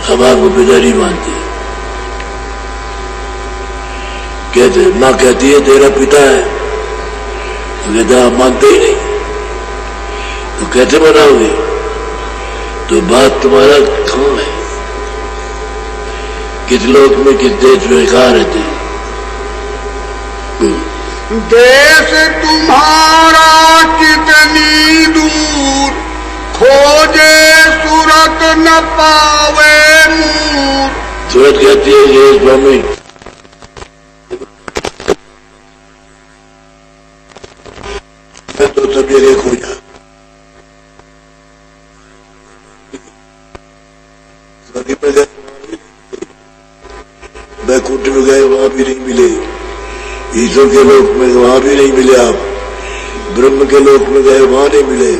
हम आपको पिता नहीं मानते। कहते माँ कहती है तेरा पिता है, तो कहता आप मानते ही नहीं, तो कैसे बनाओगे? तो बात तुम्हारा कौन है? किस लोक में किस देश में कहाँ रहते हैं? देश तुम्हारा कितनी दूर, खोजे सूरत न पावे मूर। सूरत कहती है ये स्वामी मैं तो सब जगह खोजा, बैकुंठ में गए वहां भी नहीं मिले, ईश्वर के लोक में वहां भी नहीं मिले, आप ब्रह्म के लोक में गए वहां नहीं मिले,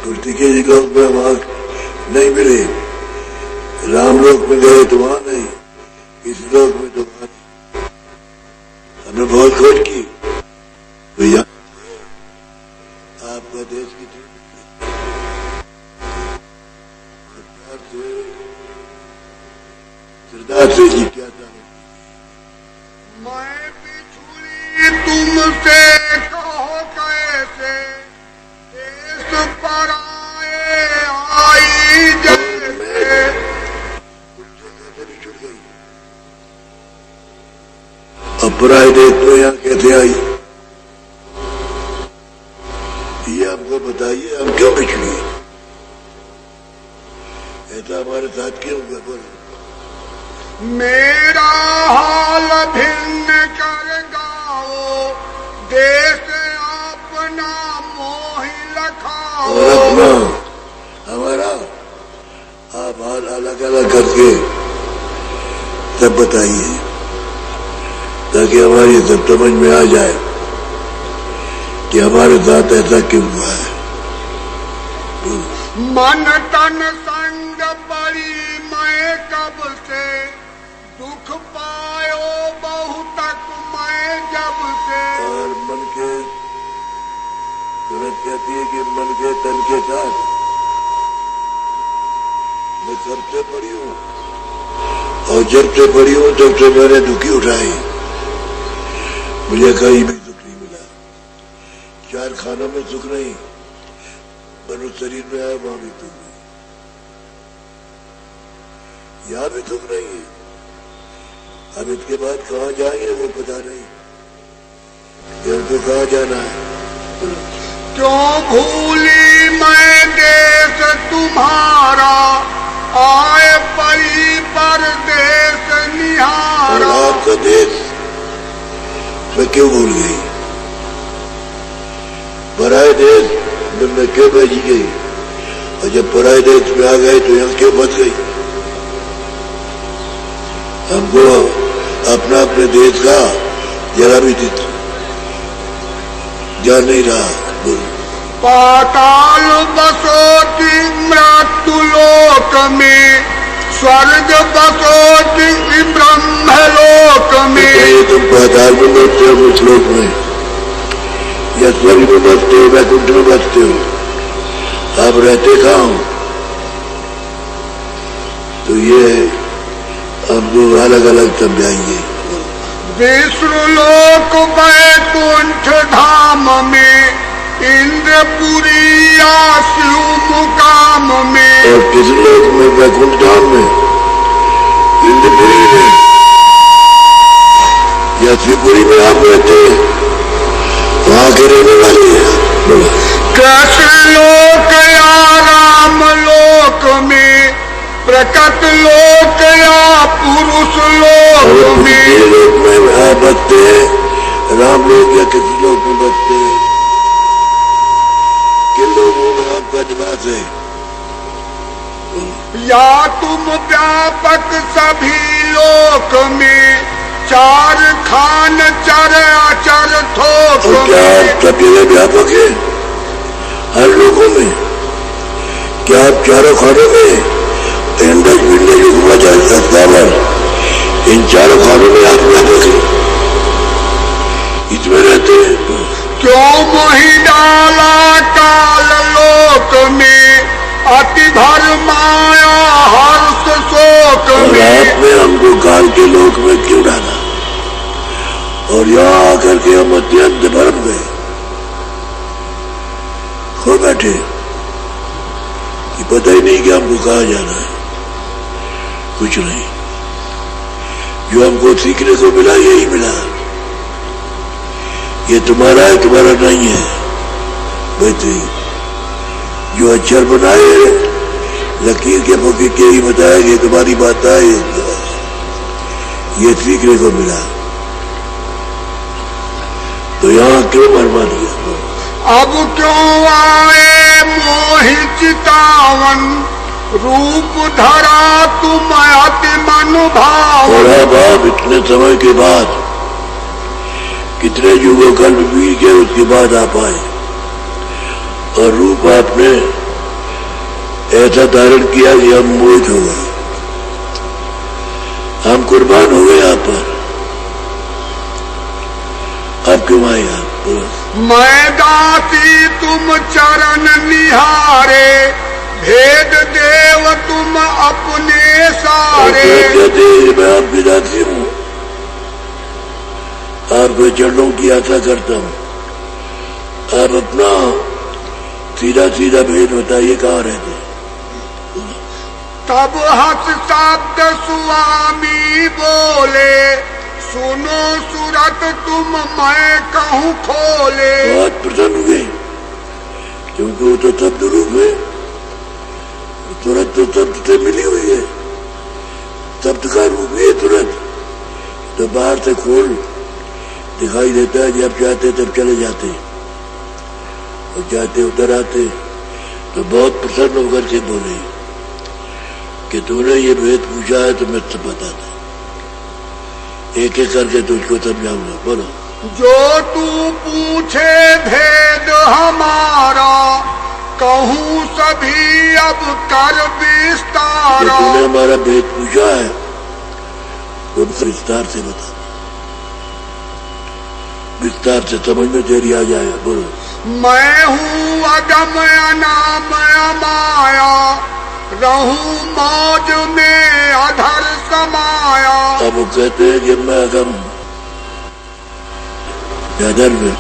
कुर्ती के लोक में वहां नहीं मिले, राम लोक में गए तो वहां नहीं, इस लोक में तो वहां नहीं। हमने बहुत खोज की भैया, आपका देश की सरदार से जी क्या था? मैं बिछुड़ी तुमसे कहो कैसे, देश पराए आई जैसे। अपराय देश तो यहाँ कैसे आई? ये हमको बताइए, हम क्यों बिछड़ी? ऐसा हमारे साथ क्यों हुआ? बोलो। मेरा हाल भिन्न कर गाओ, देश अपना मोहि लखाओ। और अपना हमारा आप हाल अलग अलग करके सब बताइए, ताकि हमारी सब समझ में आ जाए कि हमारे साथ ऐसा क्यों हुआ है। मन तन संग पड़ी मैं कब से, दुख पायो बहुतक मैं जब से। और मन के सूरत कहती है कि मन के तन के साथ मैं सबसे पड़ी हूँ, और जब से पड़ी हूँ तब से मैंने दुखी उठाई, मुझे कहीं भी सुख नहीं मिला। चार खानों में सुख नहीं, मनुष्य शरीर में आया वहां भी सुख नहीं, यहाँ भी सुख नहीं है। अब इसके बाद कहाँ जाएंगे वो पता नहीं, हमको कहाँ जाना है। क्यों भूली मैं देश तुम्हारा, आए परी परदेश निहारा। और आपका देश मैं क्यों भूल गई? पराये देश में मैं क्यों भेजी गई? और जब पराये देश में आ गए तो यहाँ क्यों बच गई? हमको अपना अपने देश का जरा भी जान नहीं रहा। पाताल बसोति मृत्यु लोक में, स्वर्ग बसोति ब्रह्म लोक में। तुम पाताल में बसते हो, उस लोक में, या स्वर्ग में बसते हो, वैकुंठ में बसते हो, आप रहते कहाँ हो? तो ये हमको अलग अलग समझाएंगे। विष्णु लोक वैकुंठ धाम में, इंद्रपुरी शिव मुकाम में। और किस लोक में? वैकुंठ धाम में, इंद्रपुरी में, या शिवपुरी में आप रहते हैं, वहां के रहने वाले हैं। कृष्ण लोक या राम लोक में, प्रकट लोक या पुरुष लोक में। लोक में आप बसते हैं, राम लोक या किसी लोक में बसते हैं, किन लोगों में आपका निवास है? या तुम व्यापक सभी लोक में, चार खान चर अचर थोक में। क्या आप सब जगह व्यापक है हर लोगों में? क्या आप चारों खानों में, इंडस मिलने की हुआ जाए, इन चारों खानों में आप व्यापक है, इसमें रहते हैं? क्यों मोहि डाला काल लोक में, अति भर माया हर्ष सो काल के लोक में क्यों डाला और यहां आकर के हम अत्यंत भरम गए, खो बैठे कि पता ही नहीं कि हमको कहा जाना है। कुछ नहीं, जो हमको सीखने को मिला यही मिला। ये तुम्हारा है, तुम्हारा नहीं है। बेहतरीन जो अक्षर बनाए लकीर के मौके के ही बताया कि तुम्हारी बात आए, ये सीखने को मिला। तो यहाँ क्यों मरमा दिया? अब क्यों आए मोहि चितावन, रूप धरा तुम अति मन भाव। और अब आप इतने समय के बाद, कितने युगों कल्प बीत गए, उसके बाद आप आए और रूप आपने ऐसा धारण किया कि हम मोहित हो गए, हम कुर्बान हो गए आप पर। अब क्यों आए आप? मैं दासी तुम चरण निहारे, भेद देव तुम अपने सारे। मैं आपकी दासी हूँ, आपके चरणों की आशा करता हूँ। आप अपना सीधा सीधा भेद बताइए, कहाँ रहते? तब हंस शब्द स्वामी बोले, सुनो सूरत तुम मैं कहूँ खोले। बहुत प्रसन्न हुए क्योंकि वो तो शब्द रूप है, तुरंत तो शब्द से मिली हुई है, शब्द का रूप है तुरंत। तो बाहर से खोल दिखाई देता है, जब चाहते तब चले जाते और जाते उधर आते। तो बहुत प्रसन्न होकर के बोले कि तूने ये भेद पूछा है तो मैं तो बताता, एक एक करके तुझको समझाऊंगा। बोलो। जो तू पूछे भेद हमारा, कहूँ सभी अब कर विस्तारा। तूने हमारा भेद पूछा है तो विस्तार से बता, विस्तार से समझ में तेरी आ जाएगा। बोलो। मैं हूँ अगम अनाम माया, रहूं मौज में अधर समाया। अब वो कहते हैं कि मैं अगम अधर में